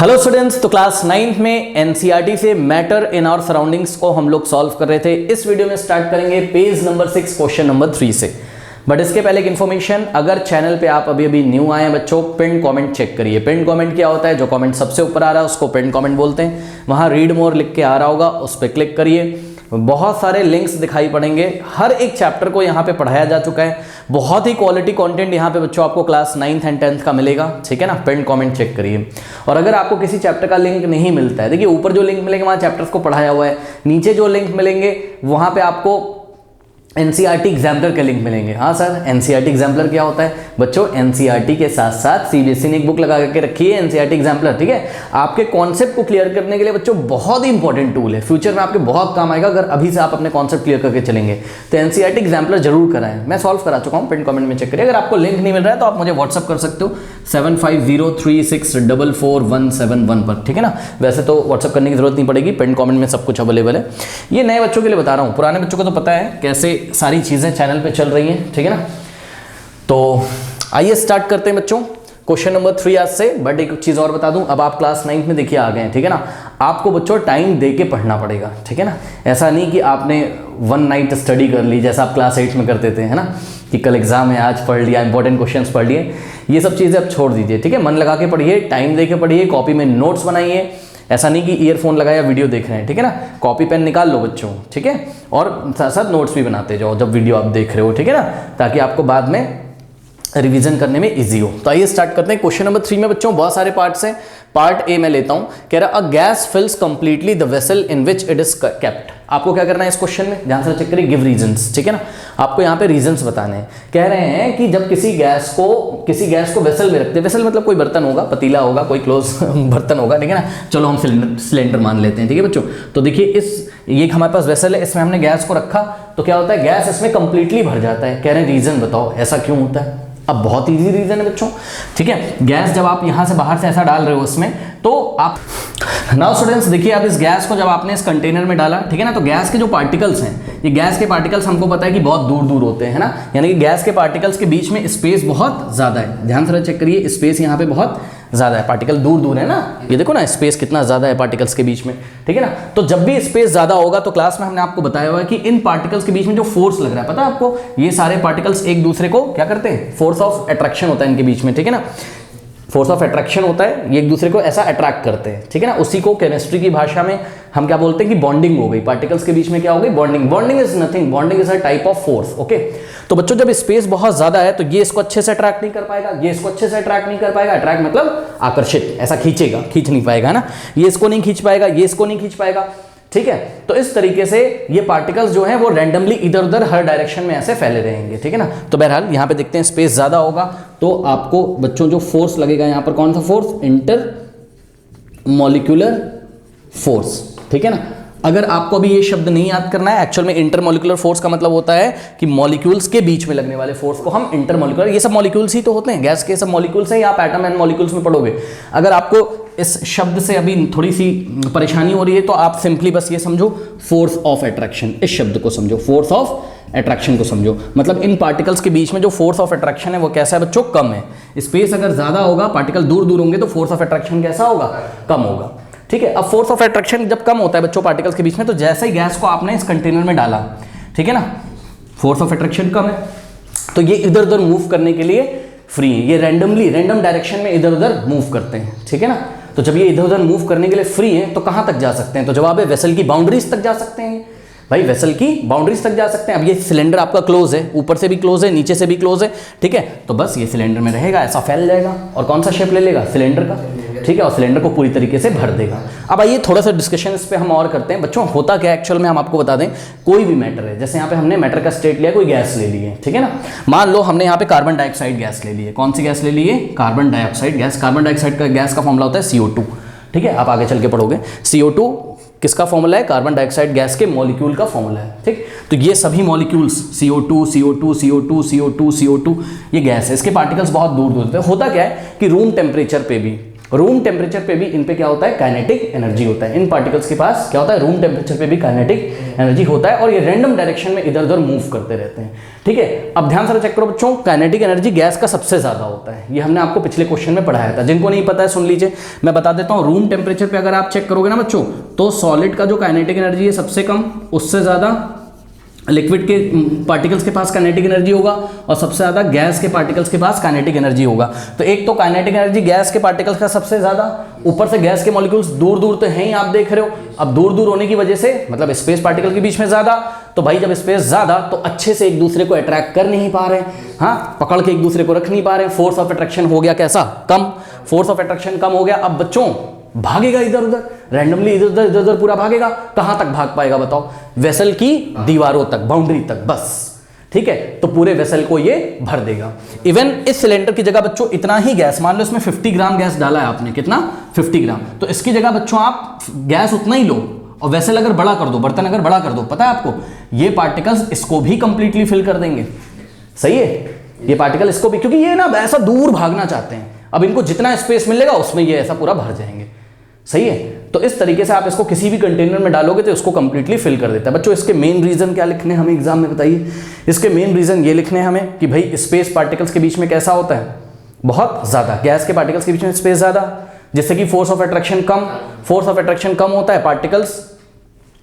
Hello students, तो class 9th में NCERT से मैटर इन आवर सराउंडिंग्स को हम लोग सॉल्व कर रहे थे। इस वीडियो में स्टार्ट करेंगे पेज नंबर 6 क्वेश्चन नंबर 3 से। बट इसके पहले एक इन्फॉर्मेशन, अगर चैनल पे आप अभी अभी न्यू आए हैं बच्चों, पिन कमेंट चेक करिए। पिन कमेंट क्या होता है? जो कमेंट सबसे ऊपर आ रहा है उसको पिन कमेंट बोलते हैं। वहाँ रीड मोर लिख के आ रहा होगा, उस पर क्लिक करिए। बहुत सारे लिंक्स दिखाई पड़ेंगे, हर एक चैप्टर को यहाँ पे पढ़ाया जा चुका है। बहुत ही क्वालिटी कंटेंट यहाँ पे बच्चों आपको क्लास 9th एंड 10th का मिलेगा, ठीक है ना। पिन कमेंट चेक करिए। और अगर आपको किसी चैप्टर का लिंक नहीं मिलता है, देखिए ऊपर जो लिंक मिलेंगे वहाँ चैप्टर्स को पढ़ाया हुआ है, नीचे जो लिंक मिलेंगे वहाँ पे आपको एनसीईआरटी एग्जाम्पलर के लिंक मिलेंगे। हाँ सर, एनसीईआरटी एग्जाम्पलर क्या होता है? बच्चों एनसीईआरटी के साथ साथ सीबीएसई ने एक बुक लगा के रखी है एनसीईआरटी एग्जाम्पलर, ठीक है। आपके कॉन्सेप्ट को क्लियर करने के लिए बच्चों बहुत ही इंपॉर्टेंट टूल है, फ्यूचर में आपके बहुत काम आएगा अगर अभी से आप अपने कॉन्सेप्ट क्लियर करके चलेंगे। तो एनसीईआरटी एग्जाम्पलर जरूर कराएं, मैं सॉल्व करा चुका हूँ, पिन कमेंट में चेक करिए। अगर आपको लिंक नहीं मिल रहा है तो आप मुझे व्हाट्सअप कर सकते हो 7503644171 पर, ठीक है ना। वैसे तो व्हाट्सअप करने की जरूरत नहीं पड़ेगी, पिन कमेंट में सब कुछ अवेलेबल है। ये नए बच्चों के लिए बता रहा हूँ, पुराने बच्चों को तो पता है कैसे सारी चीजें चैनल पे चल रही हैं, ठीक है ना। तो आइए स्टार्ट करते हैं बच्चों क्वेश्चन नंबर 3 आज से। बट एक चीज और बता दूं, अब आप क्लास 9th में देखिए आ गए हैं, ठीक है ना। आपको बच्चों टाइम दे के पढ़ना पड़ेगा, ठीक है ना। ऐसा नहीं कि आपने वन नाइट स्टडी कर ली जैसा आप क्लास 8 में करते थे, है ना, कि कल एग्जाम है आज पढ़ लिया, इंपॉर्टेंट क्वेश्चंस पढ़ लिए। ये सब चीजें अब छोड़ दीजिए, ठीक है। मन लगा के पढ़िए, टाइम दे के पढ़िए, कॉपी में नोट्स बनाइए। ऐसा नहीं कि ईयरफोन लगाया वीडियो देख रहे हैं, ठीक है ना। कॉपी पेन निकाल लो बच्चों, ठीक है। और साथ साथ नोट्स भी बनाते जाओ जब वीडियो आप देख रहे हो, ठीक है ना, ताकि आपको बाद में रिवीजन करने में इजी हो। तो आइए स्टार्ट करते हैं। क्वेश्चन नंबर 3 में बच्चों बहुत सारे पार्ट्स हैं। पार्ट ए मैं लेता हूं, कह रहा a gas fills completely the vessel in which it is kept. आपको क्या करना है इस क्वेश्चन में, ध्यान से चेक करिए, गिव रीजंस, ठीक है ना। आपको यहाँ पे रीजंस बताने हैं। कह रहे हैं कि जब किसी गैस को वेसल में रखते हैं, वेसल मतलब कोई बर्तन होगा, पतीला होगा, कोई क्लोज बर्तन होगा, ठीक है ना। चलो हम सिलेंडर मान लेते हैं, ठीक है बच्चों। तो देखिए ये हमारे पास वेसल है, इसमें हमने गैस को रखा तो क्या होता है, गैस इसमें कंप्लीटली भर जाता है। कह रहे हैं रीजन बताओ ऐसा क्यों होता है। अब बहुत इजी रीजन है बच्चों, ठीक है। गैस जब आप यहां से बाहर से ऐसा डाल रहे हो इसमें, तो आप नाउ स्टूडेंट्स देखिए, अब इस गैस को जब आपने इस कंटेनर में डाला, ठीक है ना, तो गैस के जो पार्टिकल्स हैं, ये गैस के पार्टिकल्स हमको पता है कि बहुत दूर दूर होते हैं, है ना। यानी कि गैस के पार्टिकल्स के बीच में स्पेस बहुत ज्यादा है। ध्यान से चेक करिए, स्पेस यहाँ पे बहुत ज्यादा है, पार्टिकल दूर दूर है ना। ये देखो ना, स्पेस कितना ज्यादा है पार्टिकल्स के बीच में, ठीक है ना। तो जब भी स्पेस ज्यादा होगा तो क्लास में हमने आपको बताया हुआ है कि इन पार्टिकल्स के बीच में जो फोर्स लग रहा है, पता है आपको, ये सारे पार्टिकल्स एक दूसरे को क्या करते हैं, फोर्स ऑफ अट्रैक्शन होता है इनके बीच में, ठीक है ना। फोर्स ऑफ अट्रैक्शन होता है, ये एक दूसरे को ऐसा अट्रैक्ट करते हैं, ठीक है ना। उसी को केमिस्ट्री की भाषा में हम क्या बोलते हैं कि बॉन्डिंग हो गई। पार्टिकल्स के बीच में क्या हो गई, bonding. Bonding is nothing, bonding is a type of force, okay. तो बच्चों जब स्पेस बहुत ज्यादा है तो ये इसको अच्छे से अट्रैक्ट नहीं कर पाएगा, ये इसको अच्छे से अट्रैक्ट नहीं कर पाएगा। अट्रैक्ट मतलब आकर्षित, ऐसा खींचेगा, खींच नहीं पाएगा, है ना। ये इसको नहीं खींच पाएगा, ये इसको नहीं खींच पाएगा, ठीक है। तो इस तरीके से ये पार्टिकल्स जो हैं वो रैंडमली इधर उधर हर डायरेक्शन में ऐसे फैले रहेंगे, ठीक है ना। तो बहरहाल यहाँ पे देखते हैं, स्पेस ज्यादा होगा तो आपको बच्चों जो फोर्स लगेगा यहाँ पर, कौन सा फोर्स, इंटर मॉलिक्यूलर फोर्स, ठीक है ना। अगर आपको अभी ये शब्द नहीं याद करना है, एक्चुअल में इंटरमॉलिक्यूलर फोर्स का मतलब होता है कि मॉलिक्यूल्स के बीच में लगने वाले फोर्स को हम इंटरमॉलिक्यूलर, ये सब मॉलिक्यूल्स ही तो होते हैं, गैस के सब मॉलिक्यूल्स हैं, आप एटम एंड मॉलिक्यूल्स में पढ़ोगे। अगर आपको इस शब्द से अभी थोड़ी सी परेशानी हो रही है तो आप सिंपली बस ये समझो, फोर्स ऑफ अट्रैक्शन, इस शब्द को समझो, फोर्स ऑफ अट्रैक्शन को समझो। मतलब इन पार्टिकल्स के बीच में जो फोर्स ऑफ अट्रैक्शन है वो कैसा है बच्चों, कम है। स्पेस अगर ज्यादा होगा, पार्टिकल दूर दूर होंगे तो फोर्स ऑफ अट्रैक्शन कैसा होगा, कम होगा, ठीक है। अब फोर्स ऑफ अट्रैक्शन जब कम होता है बच्चों पार्टिकल्स के बीच में, तो जैसे ही गैस को आपने इस कंटेनर में डाला, ठीक है ना, फोर्स ऑफ अट्रैक्शन कम है तो ये इधर उधर मूव करने के लिए फ्री है। ये रैंडम डायरेक्शन में इधर उधर मूव करते हैं, ठीक है ना। तो जब ये इधर उधर मूव करने के लिए फ्री है तो कहां तक जा सकते हैं, तो जवाब है वेसल की बाउंड्रीज तक जा सकते हैं भाई, वेसल की बाउंड्रीज तक जा सकते हैं। अब ये सिलेंडर आपका क्लोज है, ऊपर से भी क्लोज है, नीचे से भी क्लोज है, ठीक है। तो बस ये सिलेंडर में रहेगा, ऐसा फैल जाएगा और कौन सा शेप ले लेगा, सिलेंडर का, ठीक है, और सिलेंडर को पूरी तरीके से भर देगा। अब आइए थोड़ा सा डिस्कशन इस पे हम और करते हैं बच्चों। होता क्या एक्चुअल में हम आपको बता दें, कोई भी मैटर है, जैसे यहाँ पे हमने मैटर का स्टेट लिया, कोई गैस ले ली है, ठीक है ना। मान लो हमने यहाँ पे कार्बन डाइऑक्साइड गैस ले ली है। कौन सी गैस ले ली है, carbon dioxide gas. Carbon dioxide का गैस का फॉर्मूला होता है CO2, ठीक है, आप आगे चल के पढ़ोगे। CO2 किसका फॉर्मूला है, कार्बन डाइऑक्साइड गैस के मॉलिक्यूल का फॉर्मूला है, ठीक। तो ये सभी molecules CO2 CO2 CO2 CO2 CO2 ये गैस है, इसके पार्टिकल्स बहुत दूर दूर होते हैं। होता क्या है कि रूम टेम्परेचर पे भी रूम टेम्परेचर पे भी इन पे क्या होता है, काइनेटिक एनर्जी होता है। इन पार्टिकल्स के पास क्या होता है, रूम टेम्परेचर पे भी काइनेटिक एनर्जी होता है, और ये रैंडम डायरेक्शन में इधर उधर मूव करते रहते हैं। ठीक है, अब ध्यान से चेक करो बच्चों, काइनेटिक एनर्जी गैस का सबसे ज्यादा होता है, ये हमने आपको पिछले क्वेश्चन में पढ़ाया था। जिनको नहीं पता है सुन लीजिए, मैं बता देता हूं। रूम टेम्परेचर पे अगर आप चेक करोगे ना बच्चों, तो सॉलिड का जो काइनेटिक एनर्जी है सबसे कम, उससे ज्यादा लिक्विड के पार्टिकल्स के पास काइनेटिक एनर्जी होगा, और सबसे ज्यादा गैस के पार्टिकल्स के पास काइनेटिक एनर्जी होगा। तो एक तो काइनेटिक एनर्जी गैस के पार्टिकल्स का सबसे ज्यादा, ऊपर से गैस के मॉलिक्यूल्स दूर दूर तो हैं ही, आप देख रहे हो। अब दूर दूर होने की वजह से मतलब स्पेस पार्टिकल के बीच में ज्यादा, तो भाई जब स्पेस ज्यादा तो अच्छे से एक दूसरे को अट्रैक्ट कर नहीं पा रहे हैं, हाँ, पकड़ के एक दूसरे को रख नहीं पा रहे हैं। फोर्स ऑफ अट्रैक्शन हो गया कैसा, कम। फोर्स ऑफ अट्रैक्शन कम हो गया, अब बच्चों भागेगा इधर उधर, रैंडमली इधर उधर पूरा भागेगा। कहां तक भाग पाएगा बताओ, वेसल की दीवारों तक, बाउंड्री तक, बस। ठीक है, तो पूरे वेसल को ये भर देगा। इवन इस सिलेंडर की जगह बच्चों इतना ही गैस, मान लो इसमें 50 ग्राम गैस डाला है आपने, कितना, 50 ग्राम, तो इसकी जगह बच्चों आप गैस उतना ही लो, और वेसल अगर बड़ा कर दो, बर्तन अगर बड़ा कर दो, पता है आपको ये पार्टिकल्स इसको भी कंप्लीटली फिल कर देंगे। सही है, ये पार्टिकल इसको भी, क्योंकि ये ना ऐसा दूर भागना चाहते हैं, अब इनको जितना स्पेस मिलेगा उसमें ये ऐसा पूरा भर जाएंगे। सही है, तो इस तरीके से आप इसको किसी भी कंटेनर में डालोगे तो इसको कंप्लीटली फिल कर देता है। बच्चों इसके मेन रीजन क्या लिखने हमें एग्जाम में बताइए। इसके मेन रीजन ये लिखने हमें कि भाई स्पेस पार्टिकल्स के बीच में कैसा होता है, बहुत ज्यादा, गैस के पार्टिकल्स के बीच में स्पेस ज्यादा, जिससे कि फोर्स ऑफ अट्रैक्शन कम। फोर्स ऑफ अट्रैक्शन कम होता है पार्टिकल्स।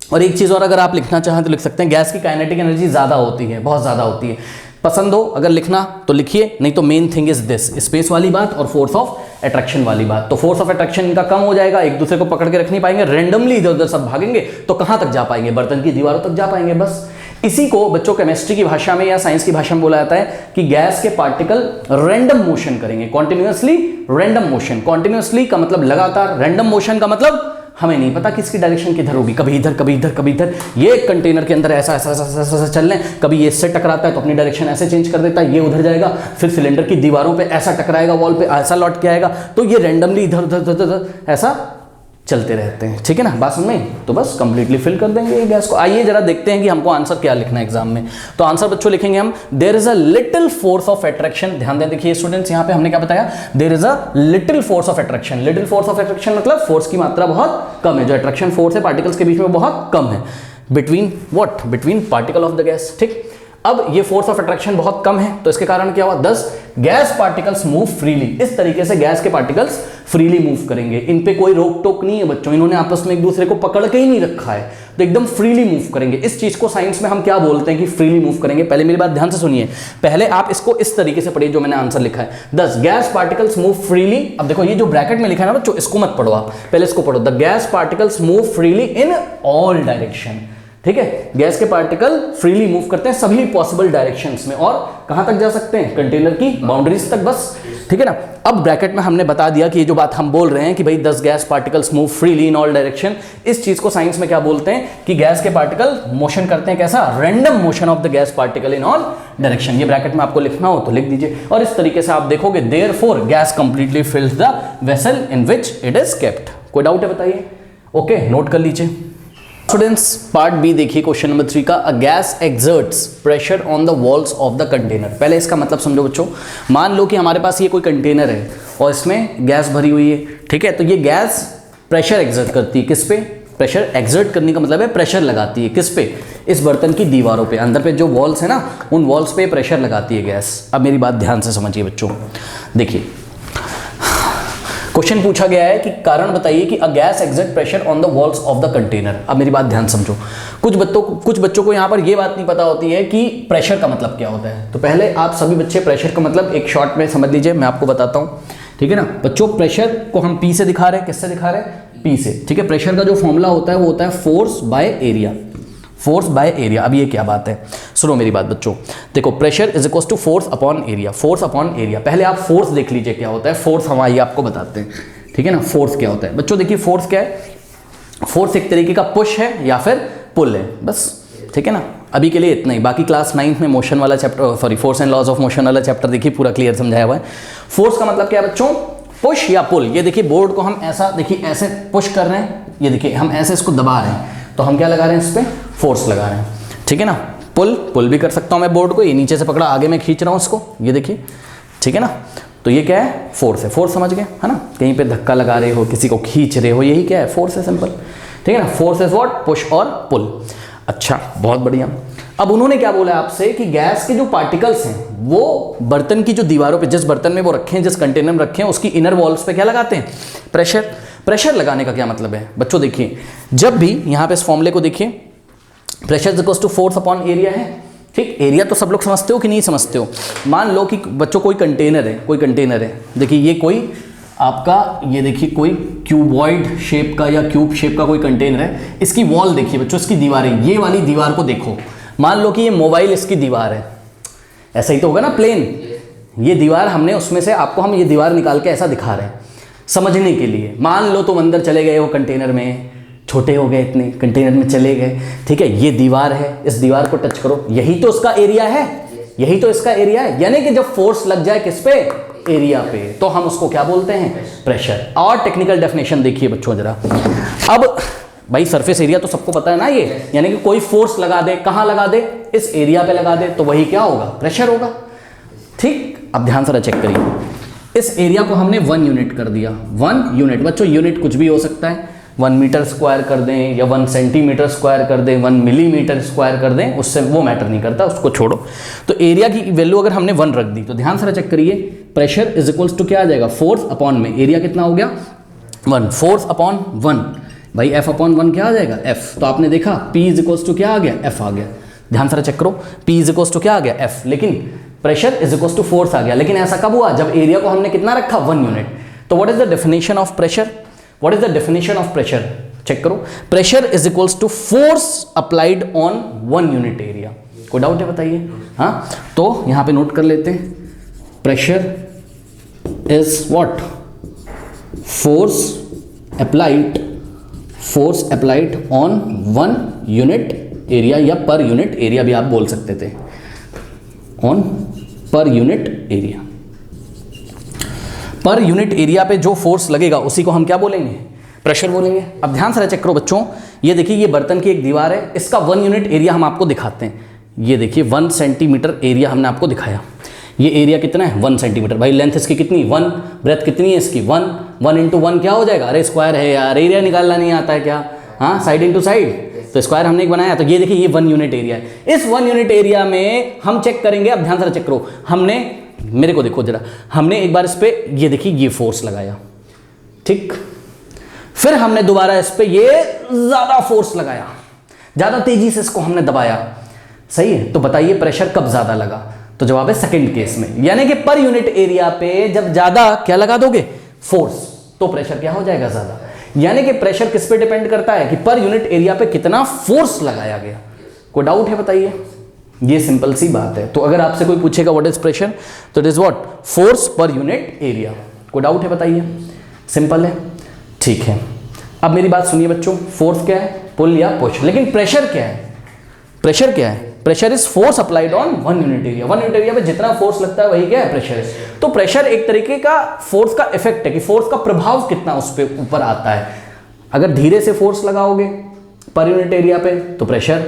और एक चीज और अगर आप लिखना चाहें तो लिख सकते हैं, गैस की काइनेटिक एनर्जी ज्यादा होती है, बहुत ज्यादा होती है। पसंद हो अगर लिखना तो लिखिए, नहीं तो main thing is this, space वाली बात और फोर्स ऑफ अट्रैक्शन वाली बात। तो फोर्स ऑफ अट्रैक्शन इनका कम हो जाएगा, एक दूसरे को पकड़ के रख नहीं पाएंगे, रैंडमली इधर उधर सब भागेंगे, तो कहां तक जा पाएंगे, बर्तन की दीवारों तक जा पाएंगे, बस। इसी को बच्चों केमिस्ट्री की भाषा में या साइंस की भाषा में बोला जाता है कि गैस के पार्टिकल रैंडम मोशन करेंगे, कॉन्टिन्यूअसली रैंडम मोशन। कॉन्टिन्यूअसली का मतलब लगातार, रैंडम मोशन का मतलब हमें नहीं पता किसकी डायरेक्शन किधर होगी, कभी इधर कभी इधर कभी इधर। ये एक कंटेनर के अंदर ऐसा ऐसा ऐसा ऐसा, ऐसा चल रहे हैं, कभी ये इससे टकराता है तो अपनी डायरेक्शन ऐसे चेंज कर देता है, ये उधर जाएगा, फिर सिलेंडर की दीवारों पे ऐसा टकराएगा, वॉल पे ऐसा लौट के आएगा, तो ये रैंडमली इधर उधर उधर ऐसा चलते रहते हैं। ठीक है ना, बात समझ में, तो बस कंप्लीटली फिल कर देंगे ये गैस को। आइए जरा देखते हैं कि हमको आंसर क्या लिखना है एग्जाम में। तो आंसर बच्चों लिखेंगे हम, there is a little force of attraction. ध्यान दें, देखिए स्टूडेंट्स, यहाँ पे हमने क्या बताया, there is a little force of attraction. Little force of attraction मतलब फोर्स की मात्रा बहुत कम है, जो अट्रैक्शन फोर्स है पार्टिकल्स के बीच में बहुत कम है, between what, between particle of the gas. ठीक, अब ये फोर्स ऑफ अट्रैक्शन बहुत कम है, तो इसके कारण क्या हुआ, 10 गैस पार्टिकल्स मूव फ्रीली। इस तरीके से गैस के पार्टिकल्स फ्रीली मूव करेंगे, इन पे कोई रोक टोक नहीं है बच्चों, इन्होंने आपस में एक दूसरे को पकड़ के ही नहीं रखा है, तो एकदम फ्रीली मूव करेंगे। इस चीज को साइंस में हम क्या बोलते हैं कि फ्रीली मूव करेंगे। पहले मेरी बात ध्यान से सुनिए, पहले आप इसको इस तरीके से पढ़िए जो मैंने आंसर लिखा है, 10 गैस पार्टिकल्स मूव फ्रीली। अब देखो ये जो ब्रैकेट में लिखा है ना बच्चों, इसको मत पढ़ो आप, पहले इसको पढ़ो, the gas particles move freely in all direction. ठीक है, गैस के पार्टिकल फ्रीली मूव करते हैं सभी पॉसिबल डायरेक्शंस में, और कहां तक जा सकते हैं, कंटेनर की बाउंड्रीज तक, बस। ठीक है ना, अब ब्रैकेट में हमने बता दिया कि ये जो बात हम बोल रहे हैं कि भाई 10 gas particles move freely in all direction, इस चीज को साइंस में क्या बोलते हैं कि गैस के पार्टिकल मोशन करते हैं कैसा, random motion of the gas particle in all direction. ये ब्रैकेट में आपको लिखना हो तो लिख दीजिए, और इस तरीके से आप देखोगे, therefore gas completely फिल्स the vessel in which it is kept. कोई डाउट है बताइए? ओके, नोट कर लीजिए स्टूडेंट्स। पार्ट बी देखिए क्वेश्चन नंबर 3 का, a gas exerts pressure on the walls of the container. पहले इसका मतलब समझो बच्चों, मान लो कि हमारे पास ये कोई कंटेनर है और इसमें गैस भरी हुई है। ठीक है, तो ये गैस प्रेशर एक्सर्ट करती है, किस पे, प्रेशर एक्सर्ट करने का मतलब है प्रेशर लगाती है, किस पे, इस बर्तन की दीवारों पे, अंदर पे जो वॉल्स है ना, उन वॉल्स पे प्रेशर लगाती है गैस। अब मेरी बात ध्यान से समझिए बच्चों, देखिए क्वेश्चन पूछा गया है कि कारण बताइए कि a gas exert pressure on the walls of the container. अब मेरी बात ध्यान समझो, कुछ बच्चों को यहाँ पर ये बात नहीं पता होती है कि प्रेशर का मतलब क्या होता है। तो पहले आप सभी बच्चे प्रेशर का मतलब एक शॉर्ट में समझ लीजिए, मैं आपको बताता हूँ। ठीक है ना बच्चों, प्रेशर को हम पी से दिखा रहे हैं, किससे दिखा रहे हैं, पी से। ठीक है, प्रेशर का जो फॉर्मूला होता है वो होता है force by area, force by area. अब ये क्या बात है, सुनो मेरी बात बच्चों, देखो pressure is equal to force upon area, force upon area. पहले आप फोर्स देख लीजिए क्या होता है, फोर्स हम आइए आपको बताते हैं। ठीक है ना, फोर्स क्या होता है बच्चों, देखिए फोर्स क्या है, फोर्स एक तरीके का पुश है या फिर पुल है, बस। ठीक है ना, अभी के लिए इतना ही, बाकी क्लास 9th में मोशन वाला chapter, sorry force and laws of motion वाला चैप्टर देखिए, पूरा क्लियर समझाया हुआ है। फोर्स का मतलब क्या है बच्चों, पुश या पुल। ये देखिए बोर्ड को हम ऐसा, देखिए ऐसे पुश कर रहे हैं, ये देखिए हम ऐसे इसको दबा रहे हैं, तो हम क्या लगा रहे हैं, इस पर फोर्स लगा रहे हैं। ठीक है ना, पुल भी कर सकता हूं मैं बोर्ड को, ये नीचे से पकड़ा, आगे मैं खींच रहा हूं इसको, ये देखिए। ठीक है ना, तो ये क्या है, फोर्स है। फोर्स समझ गए है ना, कहीं पे धक्का लगा रहे हो, किसी को खींच रहे हो, यही क्या है, फोर्स है, सिंपल, ठीक है ना। फोर्स इज व्हाट, पुश और पुल। अच्छा, बहुत बढ़िया। अब उन्होंने क्या बोला आपसे कि गैस के जो पार्टिकल्स हैं वो बर्तन की जो दीवारों पे, जिस बर्तन में वो रखे हैं, जिस कंटेनर में रखे हैं, उसकी इनर वॉल्स पे क्या लगाते हैं, प्रेशर। प्रेशर लगाने का क्या मतलब है बच्चों, देखिए जब भी यहाँ पे इस फॉर्मूले को देखिए, pressure is equals to force upon area है, ठीक। एरिया तो सब लोग समझते हो कि नहीं समझते हो। मान लो कि बच्चों कोई कंटेनर है, कोई कंटेनर है, देखिए ये कोई आपका, ये देखिए कोई क्यूबॉइड शेप का या क्यूब शेप का कोई कंटेनर है। इसकी वॉल देखिए बच्चों, इसकी दीवारें, ये वाली दीवार को देखो, मान लो कि ये मोबाइल इसकी दीवार है, ऐसा ही तो होगा ना, प्लेन। ये दीवार हमने उसमें से आपको हम ये दीवार निकाल के ऐसा दिखा रहे हैं समझने के लिए। मान लो तुम अंदर चले गए हो कंटेनर में, छोटे हो गए इतने, कंटेनर में चले गए, ठीक है, ये दीवार है, इस दीवार को टच करो, यही तो उसका एरिया है, यही तो इसका एरिया है। यानी कि जब फोर्स लग जाए किस पे, एरिया पे, तो हम उसको क्या बोलते हैं, प्रेशर। और टेक्निकल डेफिनेशन देखिए बच्चों जरा। अब भाई सरफेस एरिया तो सबको पता है ना ये, यानी कि कोई फोर्स लगा दे, कहां लगा दे, इस एरिया पे लगा दे, तो वही क्या होगा, प्रेशर होगा, ठीक। अब ध्यान से चेक करिए, इस एरिया को हमने 1 यूनिट कर दिया। 1 यूनिट बच्चों, यूनिट कुछ भी हो सकता है, 1 मीटर स्क्वायर कर दें या 1 सेंटीमीटर स्क्वायर कर दें, 1 मिलीमीटर स्क्वायर कर दें, उससे वो मैटर नहीं करता, उसको छोड़ो। तो एरिया की वैल्यू अगर हमने 1 रख दी, तो ध्यान से चेक करिए, प्रेशर इज इक्वल्स टू क्या आ जाएगा, फोर्स अपॉन में एरिया कितना हो गया, 1, फोर्स अपॉन 1, भाई F अपॉन 1 क्या आ जाएगा, F। तो आपने देखा P इज इक्वल्स टू क्या आ गया, F आ गया। ध्यान से चेक करो, P इज इक्वल्स टू क्या आ गया, F, लेकिन pressure is equals to force आ गया। लेकिन ऐसा कब हुआ, जब एरिया को हमने कितना रखा, 1 यूनिट। तो what is the definition of pressure, what is the definition of pressure, check करो, pressure is equals to force applied on 1 unit area. कोई डाउट है बताइए, हाँ। तो यहां पे नोट कर लेते हैं, pressure is what, force applied on 1 unit area, या पर यूनिट एरिया भी आप बोल सकते थे, on per unit area. Per unit area पे जो फोर्स लगेगा उसी को हम क्या बोलेंगे, प्रेशर बोलेंगे। अब ध्यान से चेक करो बच्चों, ये देखिए ये बर्तन की एक दीवार है, इसका 1 यूनिट एरिया हम आपको दिखाते हैं। ये देखिए 1 सेंटीमीटर एरिया हमने आपको दिखाया। ये एरिया कितना है, 1 सेंटीमीटर। भाई लेंथ इसकी कितनी, 1, ब्रेथ कितनी है इसकी, 1 इंटू 1 क्या हो जाएगा, अरे स्क्वायर है यार, एरिया निकालना नहीं आता है क्या, हाँ, साइड इंटू साइड, तो स्क्वायर हमने एक बनाया। तो ये देखिए ये 1 यूनिट एरिया है। इस 1 यूनिट एरिया में हम चेक करेंगे, अब ध्यान से चेक करो, हमने, मेरे को देखो जरा, हमने एक बार इस पे ये देखिए ये फोर्स लगाया, ठीक, फिर हमने दोबारा इस पे ये ज्यादा फोर्स लगाया, ज्यादा तेजी से इसको हमने दबाया, सही है। तो बताइए प्रेशर कब ज्यादा लगा, तो जवाब है सेकंड केस में, यानी कि पर यूनिट एरिया पे जब ज्यादा क्या लगा दोगे, फोर्स, तो प्रेशर क्या हो जाएगा, ज्यादा। यानी कि प्रेशर किस पे डिपेंड करता है कि पर यूनिट एरिया पे कितना फोर्स लगाया गया। कोई डाउट है बताइए, ये सिंपल सी बात है। तो अगर आपसे कोई पूछेगा व्हाट इज प्रेशर, तो it is what, force per unit area. कोई डाउट है बताइए, सिंपल है, ठीक है। अब मेरी बात सुनिए बच्चों, फोर्स क्या है, पुल या पुश, लेकिन प्रेशर क्या है, प्रेशर क्या है, pressure is force applied on 1 unit area. 1 unit area पे जितना फोर्स लगता है वही क्या है, प्रेशर है। तो प्रेशर एक तरीके का फोर्स का इफेक्ट है कि फोर्स का प्रभाव कितना उस पे ऊपर आता है। अगर धीरे से फोर्स लगाओगे पर यूनिट एरिया पे तो प्रेशर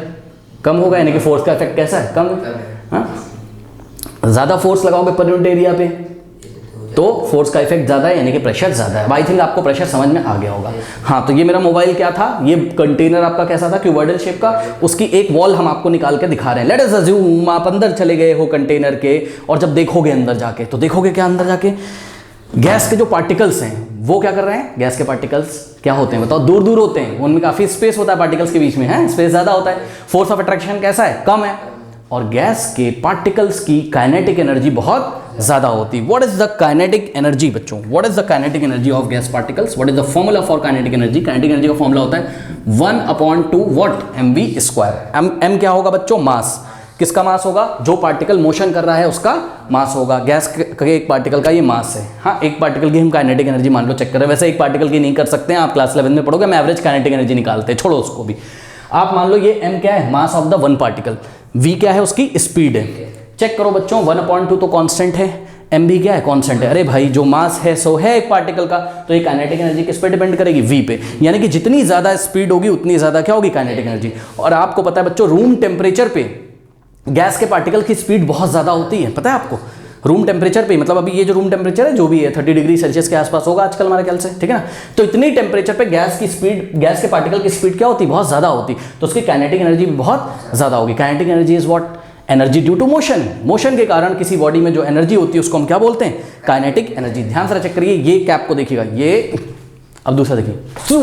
कम होगा, यानी कि फोर्स का इफेक्ट कैसा है, कम है। हाँ? ज्यादा फोर्स लगाओगे पर यूनिट एरिया पे तो फोर्स का इफेक्ट ज्यादा है, यानी कि प्रेशर ज्यादा है। आई थिंक आपको प्रेशर समझ में आ गया होगा। हाँ, तो ये मेरा मोबाइल क्या था, ये कंटेनर आपका कैसा था, क्यूबॉइडल शेप का, उसकी एक वॉल हम आपको निकाल के दिखा रहे हैं। लेट अस अज्यूम आप अंदर चले गए हो कंटेनर के, और जब देखोगे अंदर जाके तो देखोगे क्या, अंदर जाके गैस के जो पार्टिकल्स हैं वो क्या कर रहे हैं, गैस के पार्टिकल्स क्या होते हैं बताओ, दूर दूर होते हैं, उनमें काफी स्पेस होता है पार्टिकल्स के बीच में, है स्पेस ज्यादा होता है, फोर्स ऑफ अट्रैक्शन कैसा है, कम है, और गैस के पार्टिकल्स की काइनेटिक एनर्जी बहुत ज्यादा होती है। What is the kinetic energy बच्चों, what is the kinetic energy of gas particles, what is the formula for kinetic energy. Kinetic energy का फॉर्मूला होता है 1/2 व्हाट, mv²। m क्या होगा बच्चों, मास, किसका मास होगा, जो पार्टिकल मोशन कर रहा है उसका मास होगा। गैस के एक पार्टिकल का ये मास है। हाँ, एक पार्टिकल की हम काइनेटिक एनर्जी मान लो चेक कर रहे हैं, वैसे एक पार्टिकल की नहीं कर सकते हैं, आप क्लास 11 में पढ़ोगे, हम एवरेज काइनेटिक एनर्जी निकालते हैं, छोड़ो उसको भी। आप मान लो ये m क्या है, mass of the one particle, v क्या है, उसकी स्पीड है। चेक करो बच्चों, 1/2 तो कांस्टेंट है, m भी क्या है, कांस्टेंट है। अरे भाई जो मास है सो है एक पार्टिकल का, तो ये काइनेटिक एनर्जी किस पे डिपेंड करेगी, v पे। यानी कि जितनी ज्यादा स्पीड होगी उतनी ज्यादा क्या होगी, काइनेटिक एनर्जी। और आपको पता है बच्चों, रूम टेम्परेचर पे गैस के पार्टिकल की स्पीड बहुत ज्यादा होती है, पता है आपको। रूम टेम्परेचर पे, मतलब अभी ये जो रूम टेम्परेचर है जो भी है 30 डिग्री सेल्सियस के आसपास होगा आजकल हमारे ख्याल से, ठीक है ना। तो इतनी टेम्परेचर पे गैस की स्पीड, गैस के पार्टिकल की स्पीड क्या होती, बहुत ज़्यादा होती, तो उसकी काइनेटिक एनर्जी भी बहुत ज़्यादा होगी। Kinetic energy is what, energy due to motion. Motion के कारण किसी बॉडी में जो एनर्जी होती है उसको हम क्या बोलते हैं, काइनेटिक एनर्जी। ध्यान से चेक करिए, ये कैप को देखिएगा, ये अब दूसरा देखिए,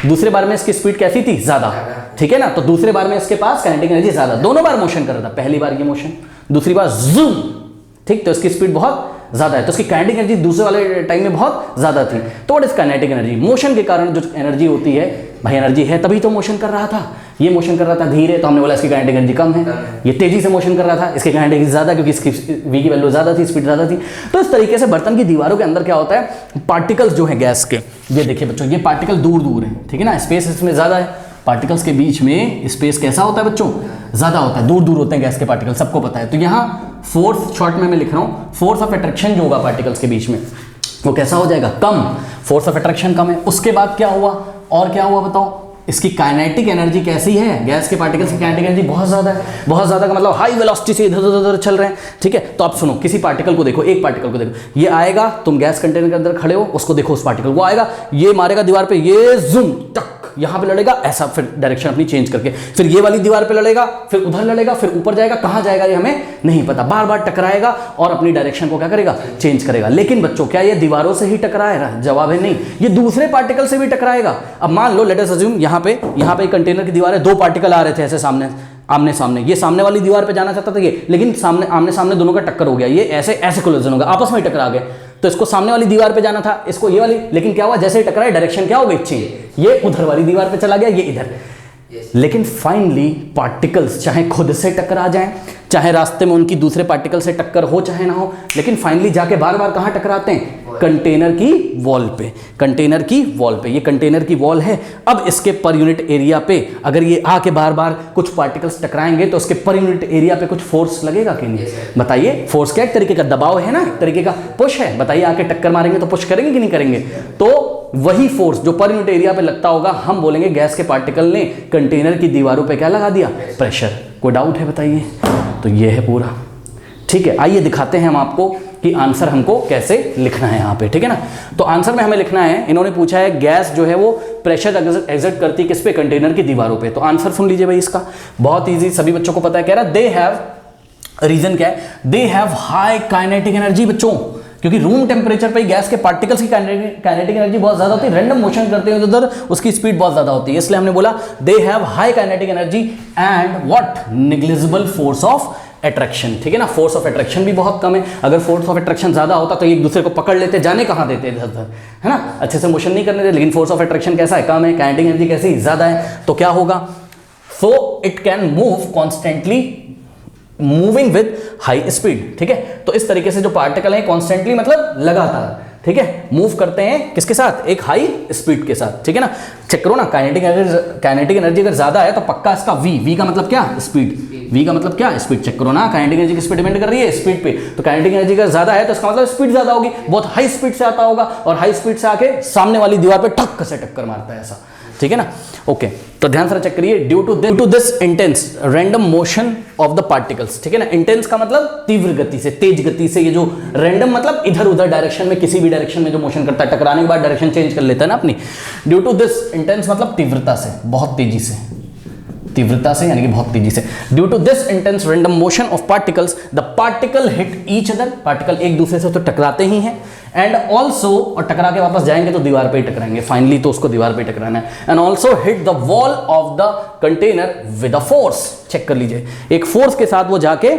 दूसरे बार में इसकी स्पीड कैसी थी, ज्यादा, ठीक है ना। तो दूसरे बार में इसके पास काइनेटिक एनर्जी ज्यादा, दोनों बार मोशन कर रहा था, पहली बार ये मोशन, दूसरी बार जूम, ठीक, तो इसकी स्पीड बहुत ज्यादा है, तो इसकी काइनेटिक एनर्जी दूसरे वाले टाइम में बहुत ज्यादा थी। तो what is kinetic energy, motion के कारण जो एनर्जी होती है, भाई एनर्जी है तभी तो मोशन कर रहा था, ये मोशन कर रहा था धीरे, तो हमने बोला इसकी काइनेटिक एनर्जी कम है। ये तेजी से मोशन कर रहा था, इसकी काइनेटिक एनर्जी ज्यादा, क्योंकि इसकी v की वैल्यू ज्यादा थी, स्पीड ज्यादा थी। तो इस तरीके से बर्तन की दीवारों के अंदर क्या होता है, पार्टिकल्स जो है गैस के, ये देखिए बच्चों, ये पार्टिकल दूर दूर है, ठीक है ना, स्पेस इसमें ज्यादा है, पार्टिकल्स के बीच में स्पेस कैसा होता है बच्चों, ज्यादा होता है, दूर दूर होते हैं गैस के पार्टिकल, सबको पता है। तो यहाँ फोर्स, शॉर्ट में मैं लिख रहा हूँ, फोर्स ऑफ अट्रैक्शन जो होगा पार्टिकल्स के बीच में वो कैसा हो जाएगा, कम, फोर्स ऑफ अट्रैक्शन कम है। उसके बाद क्या हुआ, और क्या हुआ बताओ, इसकी काइनेटिक एनर्जी कैसी है, गैस के पार्टिकल्स की काइनेटिक एनर्जी बहुत ज्यादा है, बहुत ज्यादा का मतलब हाई वेलोसिटी से इधर उधर चल रहे हैं, ठीक है। तो आप सुनो, किसी पार्टिकल को देखो, एक पार्टिकल को देखो, ये आएगा, तुम गैस कंटेनर के अंदर खड़े हो, उसको देखो, उस पार्टिकल को आएगा, ये मारेगा दीवार पे, ये जूम टक यहां पे लड़ेगा, ऐसा फिर डायरेक्शन अपनी चेंज करके, फिर ये वाली दीवार पे लड़ेगा, फिर उधर लड़ेगा, फिर ऊपर जाएगा, कहां जाएगा ये हमें नहीं पता, बार बार टकराएगा और अपनी डायरेक्शन को क्या करेगा, चेंज करेगा। लेकिन बच्चों क्या ये दीवारों से ही टकराए रहा, जवाब है नहीं, ये दूसरे पार्टिकल से भी टकराएगा। अब मान लो, लेट अस अज्यूम यहाँ पे कंटेनर की दीवार है, दो पार्टिकल आ रहे थे ऐसे सामने आमने सामने, ये सामने वाली दीवार पे जाना चाहता था ये, लेकिन सामने आमने सामने दोनों का टक्कर हो गया, ये ऐसे ऐसे कोलिजन हो गया, आपस में टकरा गए, तो इसको सामने वाली दीवार पे जाना था, इसको ये वाली, लेकिन क्या हुआ, जैसे ही टकराए डायरेक्शन क्या हो गई, चेंज, ये उधर वाली दीवार पे चला गया, ये इधर। लेकिन फाइनली पार्टिकल्स चाहे खुद से टकरा जाएं, चाहे रास्ते में उनकी दूसरे पार्टिकल से टक्कर हो चाहे ना हो, लेकिन फाइनली जाके बार बार कहां टकराते हैं, कंटेनर की वॉल पे, कंटेनर की वॉल पे। ये कंटेनर की वॉल है, अब इसके पर यूनिट एरिया पे अगर ये आके बार बार कुछ पार्टिकल्स टकराएंगे तो उसके पर यूनिट एरिया पे कुछ फोर्स लगेगा कि नहीं, बताइए। फोर्स क्या, एक तरीके का दबाव है ना, एक तरीके का पुश है, बताइए। आके टक्कर मारेंगे तो पुश करेंगे कि नहीं करेंगे, तो वही फोर्स जो पर यूनिट एरिया पे लगता होगा, हम बोलेंगे गैस के पार्टिकल ने कंटेनर की दीवारों पे क्या लगा दिया, प्रेशर। कोई डाउट है बताइए। तो ये है पूरा, ठीक है। आइए दिखाते हैं हम आपको कि आंसर हमको कैसे लिखना है यहाँ पे, ठीक है ना। तो आंसर में हमें लिखना है, इन्होंने पूछा है गैस जो है वो प्रेशर एग्जर्ट करती है किस पे, कंटेनर की दीवारों पे। तो आंसर सुन लीजिए भाई इसका, बहुत इजी, सभी बच्चों को पता है। कह रहा दे हैव, रीजन क्या है, they have high kinetic energy बच्चों, क्योंकि रूम टेम्परेचर पे गैस के पार्टिकल्स की काइनेटिक एनर्जी बहुत ज्यादा होती है, रैंडम मोशन करते हैं उधर, उसकी स्पीड बहुत ज्यादा होती है, इसलिए हमने बोला they have high kinetic energy and what, negligible force of attraction, ठीक है ना। फोर्स ऑफ अट्रैक्शन भी बहुत कम है, अगर फोर्स ऑफ अट्रैक्शन ज्यादा होता तो एक दूसरे को पकड़ लेते, जाने कहां देते इधर उधर, है ना, अच्छे से मोशन नहीं करने देते। लेकिन फोर्स ऑफ अट्रैक्शन कैसा है, कम है, काइनेटिक एनर्जी कैसी, ज्यादा है, तो क्या होगा, so it can move constantly, moving with high speed, ठीक है। तो इस तरीके से जो पार्टिकल है कॉन्स्टेंटली मतलब लगातार, ठीक है, मूव करते हैं किसके साथ, एक हाई स्पीड के साथ, ठीक है ना। चेक करो ना, काइनेटिक एनर्जी अगर ज्यादा है तो पक्का इसका v का मतलब क्या, स्पीड, v का मतलब क्या, स्पीड। चेक करो ना, काइनेटिक एनर्जी किस पे डिपेंड कर रही है, स्पीड पे। तो काइनेटिक एनर्जी अगर ज्यादा है तो इसका मतलब स्पीड ज्यादा होगी, बहुत हाई स्पीड से आता होगा, और हाई स्पीड से आके सामने वाली दीवार पे ठक से टक्कर मारता है, ऐसा, ठीक है ना। ओके, तो ध्यान से चेक करिए, due to this intense random motion of the particles, ठीक है ना। इंटेंस का मतलब तीव्र गति से, तेज गति से, ये जो रैंडम मतलब इधर उधर डायरेक्शन में, किसी भी डायरेक्शन में जो मोशन करता है, टकराने के बाद डायरेक्शन चेंज कर लेता है ना अपनी। ड्यू टू दिस इंटेंस मतलब तीव्रता से, बहुत तेजी से, तीव्रता से यानी कि बहुत तेजी से। Due to this intense random motion of particles, the particle hit each other, particle एक दूसरे से तो टकराते ही हैं, एंड ऑल्सो, और टकरा के वापस जाएंगे तो दीवार पे ही टकराएंगे, फाइनली तो उसको दीवार पे टकराना है। And also hit the wall of the container with a force, check कर लीजिए, एक फोर्स के साथ वो जाके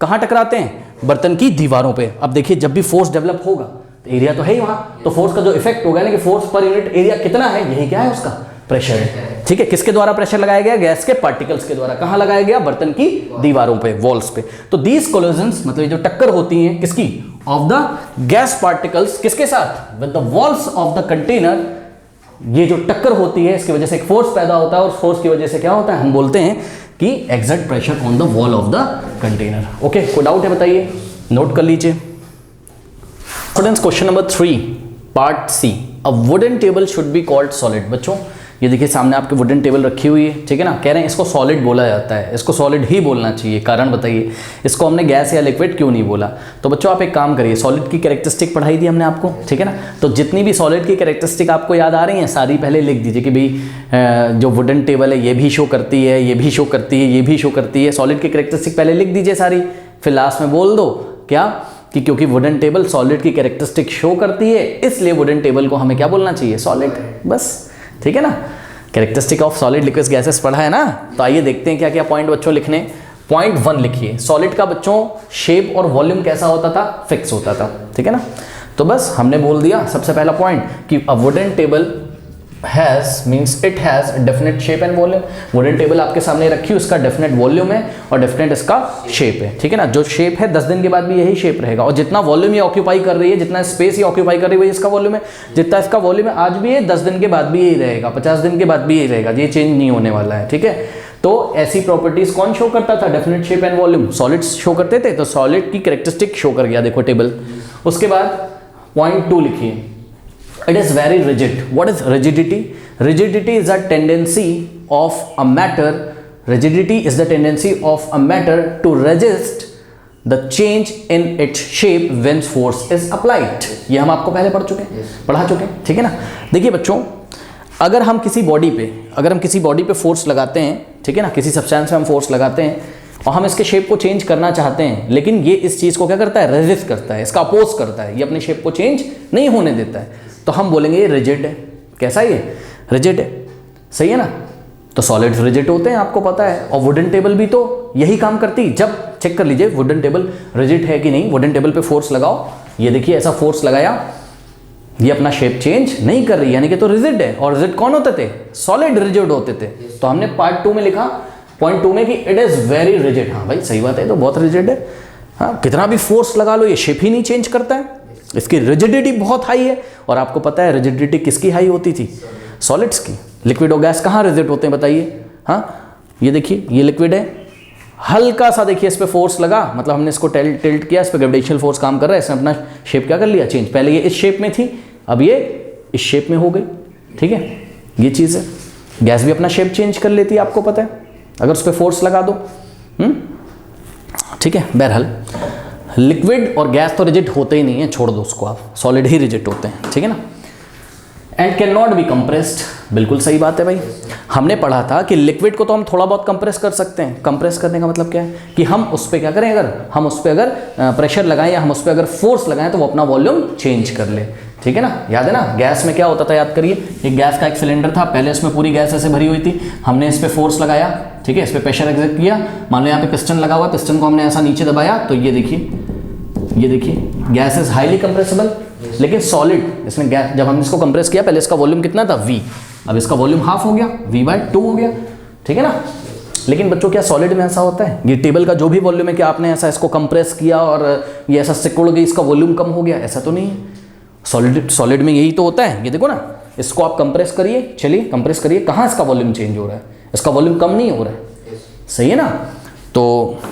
कहां टकराते हैं, बर्तन की दीवारों पे। अब देखिए, जब भी फोर्स डेवलप होगा तो एरिया तो है ही वहां, तो फोर्स का जो इफेक्ट होगा ना, कि फोर्स पर यूनिट एरिया कितना है, यही क्या है उसका, प्रेशर है, ठीक है। किसके द्वारा प्रेशर लगाया गया, गैस के पार्टिकल्स के द्वारा। कहां लगाया गया, बर्तन की दीवारों पे, वॉल्स पे। तो दीज कोलिजन्स मतलब जो टक्कर होती हैं किसकी, ऑफ द गैस पार्टिकल्स, किसके साथ, with the walls of the container. ये जो टक्कर होती है इसकी वजह से एक फोर्स पैदा होता है, और फोर्स की वजह से क्या होता है, हम बोलते हैं कि exert pressure on the wall of the container. Okay, कोई डाउट है बताइए, नोट कर लीजिए। Students, question number 3 part C, a wooden table should be called solid. बच्चों ये देखिए सामने आपके वुडन टेबल रखी हुई है, ठीक है ना। कह रहे हैं इसको सॉलिड बोला जाता है, इसको सॉलिड ही बोलना चाहिए, कारण बताइए इसको हमने गैस या लिक्विड क्यों नहीं बोला। तो बच्चों आप एक काम करिए, सॉलिड की कैरेक्टरिस्टिक पढ़ाई थी हमने आपको, ठीक है ना। तो जितनी भी सॉलिड की कैरेक्टरिस्टिक आपको याद आ रही हैं सारी पहले लिख दीजिए कि भाई जो वुडन टेबल है ये भी शो करती है, ये भी शो करती है, ये भी शो करती है। सॉलिड की कैरेक्टरिस्टिक पहले लिख दीजिए सारी, फिर लास्ट में बोल दो क्या कि क्योंकि वुडन टेबल सॉलिड की कैरेक्टरिस्टिक शो करती है इसलिए वुडन टेबल को हमें क्या बोलना चाहिए, सॉलिड, बस, ठीक है ना। Characteristic of solid liquid gases पढ़ा है ना। तो आइए देखते हैं क्या क्या पॉइंट बच्चों लिखने। पॉइंट 1 लिखिए, सॉलिड का बच्चों शेप और वॉल्यूम कैसा होता था, फिक्स होता था, ठीक है ना। तो बस हमने बोल दिया सबसे पहला पॉइंट कि अ wooden table means it has definite shape and volume. Wooden table आपके सामने रखी, उसका डेफिनेट वॉल्यूम है और डेफिनेट इसका शेप है, ठीक है ना। जो शेप है 10 दिन के बाद भी यही शेप रहेगा, और जितना वॉल्यूम ये ऑक्यूपाई कर रही है, जितना स्पेस ये ऑक्यूपाई कर रही है वही इसका वॉल्यूम है। जितना इसका वॉल्यूम है आज भी है, 10 दिन के बाद भी यही रहेगा, 50 दिन के बाद भी यही रहेगा, ये चेंज नहीं होने वाला है, ठीक है। तो ऐसी प्रॉपर्टीज कौन शो करता था, definite shape and volume, solids show करते थे। तो सॉलिड की कैरेक्टरिस्टिक शो कर गया, देखो टेबल। उसके बाद पॉइंट 2 लिखिए, it is very rigid. What is rigidity? Rigidity is a tendency of a matter. Rigidity is the tendency of a matter to resist the change in its shape when force is applied. ये हम आपको पहले पढ़ा चुके हैं, ठीक है ना। देखिए बच्चों, अगर हम किसी बॉडी पे फोर्स लगाते हैं, ठीक है ना, किसी सब्सटेंस में हम फोर्स लगाते हैं और हम इसके शेप को चेंज करना चाहते हैं, लेकिन ये इस चीज़ को क्या करता है, रेजिस्ट करता है, इसका अपोज करता है, ये अपने शेप को चेंज नहीं होने देता है, तो हम बोलेंगे ये रिजिड है। कैसा है ये, रिजिड है, सही है ना। तो सॉलिड्स रिजिड होते हैं, आपको पता है, और वुडन टेबल भी तो यही काम करती। जब चेक कर लीजिए वुडन टेबल रिजिड है कि नहीं, वुडन टेबल पे फोर्स लगाओ, ये देखिए ऐसा फोर्स लगाया, ये अपना शेप चेंज नहीं कर रही, यानी कि तो रिजिड है। और रिजिड कौन होते थे, सॉलिड रिजिड होते थे। तो हमने पार्ट 2 में लिखा, पॉइंट 2 में कि इट इज वेरी रिजिड। हाँ भाई सही बात है, तो बहुत रिजिड है। हाँ, कितना भी फोर्स लगा लो ये शेप ही नहीं चेंज करता है, इसकी रिजिडिटी बहुत हाई है। और आपको पता है रिजिडिटी किसकी हाई होती थी, सॉलिड्स की। लिक्विड और गैस कहाँ रिजिड होते हैं बताइए। हाँ, ये देखिए ये लिक्विड है, हल्का सा देखिए इस पे फोर्स लगा, मतलब हमने इसको टिल्ट किया, इस पे ग्रेविटेशनल फोर्स काम कर रहा है, इसने अपना शेप क्या कर लिया, चेंज। पहले ये इस शेप में थी, अब ये इस शेप में हो गई, ठीक है। ये चीज़ है, गैस भी अपना शेप चेंज कर लेती है, आपको पता है, अगर उस पर फोर्स लगा दो, ठीक है। बहरहाल लिक्विड और गैस तो रिजिड होते ही नहीं है, छोड़ दो उसको आप, सॉलिड ही रिजिड होते हैं, ठीक है ना। And can not be compressed, बिल्कुल सही बात है भाई। हमने पढ़ा था कि लिक्विड को तो हम थोड़ा बहुत कंप्रेस कर सकते हैं। कंप्रेस करने का मतलब क्या है कि हम उस पर क्या करें, अगर हम उस पर अगर प्रेशर लगाएं या हम उस पर अगर फोर्स लगाएं तो वो अपना वॉल्यूम चेंज कर ले, ठीक है ना। याद है ना, गैस में क्या होता था, याद करिए, एक गैस का एक सिलेंडर था, पहले इसमें पूरी गैस ऐसे भरी हुई थी, हमने इस पर फोर्स लगाया, ठीक है, इस पर प्रेशर एग्जर्ट किया, मान लो यहाँ पे पिस्टन लगा हुआ, पिस्टन को हमने ऐसा नीचे दबाया, तो ये देखिए गैस इज हाईली कंप्रेसिबल। लेकिन सॉलिड, इसमें गैस जब हमने इसको कंप्रेस किया, पहले इसका वॉल्यूम कितना था, V, अब इसका वॉल्यूम हाफ हो गया, V/2 हो गया, ठीक है ना। लेकिन बच्चों क्या सॉलिड में ऐसा होता है, ये टेबल का जो भी वॉल्यूम है, कि आपने ऐसा इसको कंप्रेस किया और ये ऐसा सिकुड़ गई, इसका वॉल्यूम कम हो गया, ऐसा तो नहीं है। सॉलिड में यही तो होता है। ये देखो ना, इसको आप कंप्रेस करिए, चलिए कंप्रेस करिए, कहाँ इसका वॉल्यूम चेंज हो रहा है, इसका वॉल्यूम कम नहीं हो रहा है, सही है ना। तो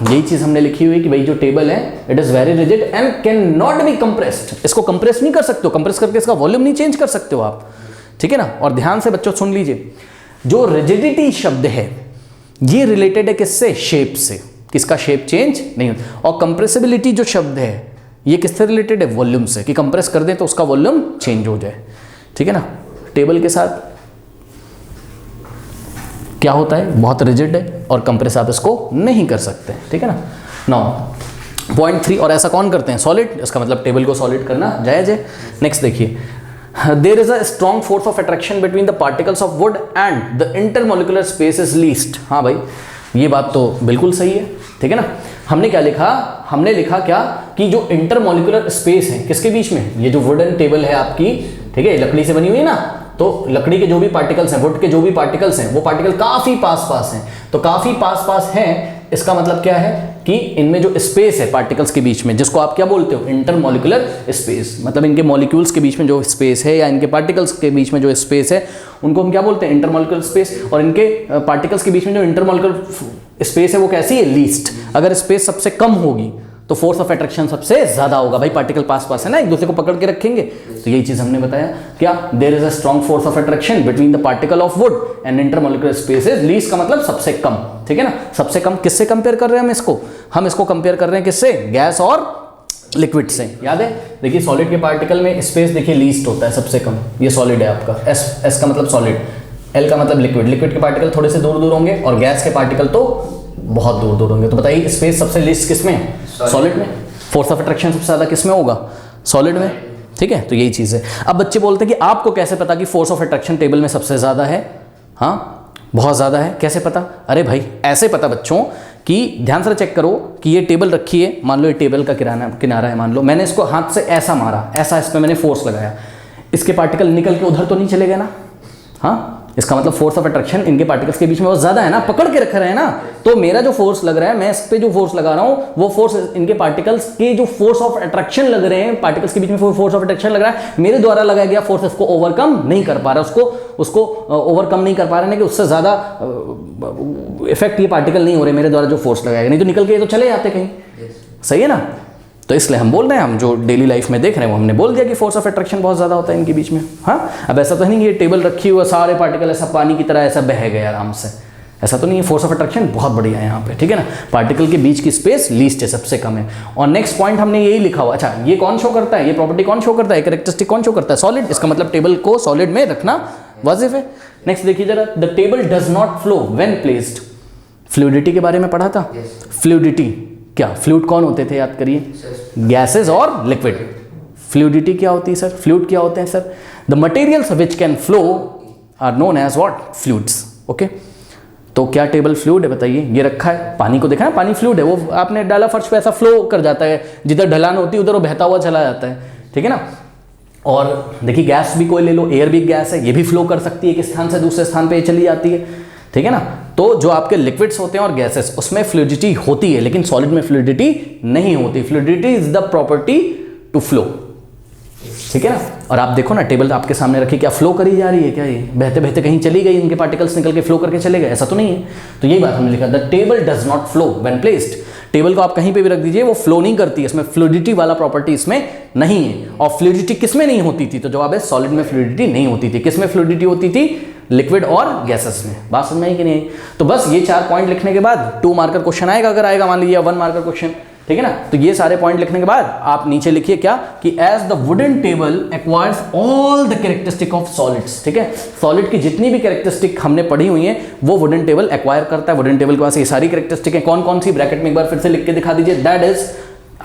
यही चीज़ हमने लिखी हुई कि भाई जो टेबल है it is very rigid and can not be compressed. इसको कंप्रेस नहीं कर सकते हो, कंप्रेस करके इसका वॉल्यूम नहीं चेंज कर सकते हो आप, ठीक है ना। और ध्यान से बच्चों सुन लीजिए, जो रिजिडिटी शब्द है ये रिलेटेड है किससे, शेप से, किसका शेप चेंज नहीं होता। और कंप्रेसिबिलिटी जो शब्द है ये किससे रिलेटेड है, वॉल्यूम से, कि कंप्रेस कर दें तो उसका वॉल्यूम चेंज हो जाए, ठीक है ना। टेबल के साथ क्या होता है, बहुत रिजिड है और कंप्रेस आप इसको नहीं कर सकते, ठीक है ना। नाउ पॉइंट 3, और ऐसा कौन करते हैं, सॉलिड, इसका मतलब टेबल को सॉलिड करना जायज है। नेक्स्ट देखिए, there is a strong force of attraction between the particles of wood and the intermolecular space is least. हाँ भाई ये बात तो बिल्कुल सही है, ठीक है ना। हमने क्या लिखा, हमने लिखा क्या कि जो इंटरमोलिकुलर स्पेस है किसके बीच में, ये जो वुडन टेबल है आपकी, ठीक है, लकड़ी से बनी हुई है ना, तो लकड़ी के जो भी पार्टिकल्स हैं, वुड के जो भी पार्टिकल्स हैं, वो पार्टिकल काफी पास हैं। तो काफी पास हैं, इसका मतलब क्या है कि इनमें जो स्पेस है पार्टिकल्स के बीच में, जिसको आप क्या बोलते हो, इंटरमोलिकुलर स्पेस, मतलब इनके मॉलिक्यूल्स के बीच में जो स्पेस है या इनके पार्टिकल्स के बीच में जो स्पेस है, उनको हम क्या बोलते हैं, इंटरमोलिकुलर स्पेस। और इनके पार्टिकल्स के बीच में जो इंटरमोलिकुलर स्पेस है वो कैसी है, लीस्ट। अगर स्पेस सबसे कम होगी तो फोर्स ऑफ अट्रैक्शन सबसे ज्यादा होगा। भाई पार्टिकल पास पास है ना, एक दूसरे को पकड़ के रखेंगे, तो यही चीज हमने बताया। क्या? There is a strong force of attraction between the particle of wood and intermolecular space is least का मतलब सबसे कम, ठीक है ना। सबसे कम किससे कंपेयर कर रहे हैं हम इसको कंपेयर कर रहे हैं किससे? गैस और लिक्विड से। याद है? देखिए सॉलिड के पार्टिकल में स्पेस देखिए लीस्ट होता है, सबसे कम। ये सॉलिड है आपका, एस का मतलब सॉलिड, एल का मतलब लिक्विड के पार्टिकल थोड़े से दूर दूर होंगे और गैस के पार्टिकल तो बहुत दूर दूर होंगे। तो बताइए स्पेस सबसे लीस्ट किस में है? सॉलिड में। फोर्स ऑफ अट्रैक्शन सबसे ज्यादा किस में होगा? सॉलिड में, ठीक है। तो यही चीज है। अब बच्चे बोलते हैं कि आपको कैसे पता कि फोर्स ऑफ अट्रैक्शन टेबल में सबसे ज्यादा है? हाँ, बहुत ज्यादा है। कैसे पता? अरे भाई ऐसे पता बच्चों कि ध्यान से चेक करो कि ये टेबल रखी है, मान लो ये टेबल का किनारा है, मान लो मैंने इसको हाथ से ऐसा मारा, ऐसा इस पर मैंने फोर्स लगाया, इसके पार्टिकल निकल के उधर तो नहीं चले गए ना? हाँ, इसका मतलब फोर्स ऑफ अट्रैक्शन इनके पार्टिकल्स के बीच में बहुत ज्यादा है ना, पकड़ के रख रहे हैं ना। तो मेरा जो फोर्स लग रहा है, मैं इस पे जो फोर्स लगा रहा हूं, वो फोर्स इनके पार्टिकल्स के जो फोर्स ऑफ अट्रैक्शन लग रहे हैं, पार्टिकल्स के बीच में फोर्स ऑफ अट्रैक्शन लग रहा है, मेरे द्वारा लगाया गया फोर्स इसको ओवरकम नहीं कर पा रहा, उसको ओवरकम नहीं कर पा रहे हैं कि उससे ज्यादा इफेक्ट ये पार्टिकल नहीं हो रहे मेरे द्वारा जो फोर्स लगाएगा, नहीं तो निकल के तो चले जाते कहीं। सही है ना? तो इसलिए हम बोल रहे हैं, हम जो डेली लाइफ में देख रहे हैं वो हमने बोल दिया कि फोर्स ऑफ अट्रैक्शन बहुत ज्यादा होता है इनके बीच में। हाँ, अब ऐसा तो नहीं कि ये टेबल रखी हुई सारे पार्टिकल ऐसा पानी की तरह ऐसा बह गए आराम से, ऐसा तो नहीं है। फोर्स ऑफ अट्रैक्शन बहुत बढ़िया है यहाँ पे, ठीक है ना। पार्टिकल के बीच की स्पेस लीस्ट है, सबसे कम है। और नेक्स्ट पॉइंट हमने यही लिखा हुआ। अच्छा, ये कौन शो करता है? ये प्रॉपर्टी कौन शो करता है? कैरेक्टरिस्टिक कौन शो करता है? सॉलिड। इसका मतलब टेबल को सॉलिड में रखना वाजिब है। नेक्स्ट देखिए जरा, the table does not flow when placed. Fluidity के बारे में पढ़ा था। फ्लूइडिटी क्या? फ्लूइड कौन होते थे? याद करिए, गैसेस और लिक्विड। फ्लूइडिटी क्या होती है सर? फ्लूइड क्या होते हैं sir? The materials which can flow are known as what? Fluids. Okay, तो क्या टेबल फ्लूइड है? बताइए। ये रखा है, पानी को देखा है, पानी फ्लूइड है, वो आपने डाला फर्श पे ऐसा फ्लो कर जाता है, जिधर ढलान होती है उधर वो बहता हुआ चला जाता है, ठीक है ना। और देखिए गैस भी कोई ले लो, एयर भी गैस है, ये भी फ्लो कर सकती है, एक स्थान से दूसरे स्थान पे चली जाती है, ठीक है ना। तो जो आपके लिक्विड्स होते हैं और गैसेस, उसमें फ्लूइडिटी होती है, लेकिन सॉलिड में फ्लूइडिटी नहीं होती। Fluidity is the property to flow, ठीक है ना। और आप देखो ना, टेबल आपके सामने रखी, क्या फ्लो करी जा रही है? क्या ये बहते बहते कहीं चली गई, इनके पार्टिकल्स निकल के फ्लो करके चले गए? ऐसा तो नहीं है। तो यही बात हमने लिखा, the table does not flow when placed. Table को आप कहीं पे भी रख दीजिए, वो फ्लो नहीं करती है, इसमें फ्लूइडिटी वाला प्रॉपर्टी इसमें नहीं है। और फ्लूइडिटी किसमें नहीं होती थी? तो जवाब है सॉलिड में फ्लूइडिटी नहीं होती थी। किसमें फ्लूइडिटी होती थी? लिक्विड और गैसेस में। बात समझ में आई कि नहीं? तो बस ये 4 पॉइंट लिखने के बाद 2 मार्कर क्वेश्चन आएगा, अगर आएगा मान लीजिए 1 मार्कर क्वेश्चन, ठीक है ना। तो ये सारे पॉइंट लिखने के बाद आप नीचे लिखिए क्या कि as the wooden table acquires all the characteristic of solids, ठीक है। सॉलिड की जितनी भी कैरेक्टरिस्टिक हमने पढ़ी हुई है वो वुडन टेबल एक्वायर करता है। वुडन टेबल के पास ये सारी कैरेक्टरिस्टिक है। कौन कौन सी? ब्रैकेट में एक बार फिर से लिख के दिखा दीजिए। दैट इज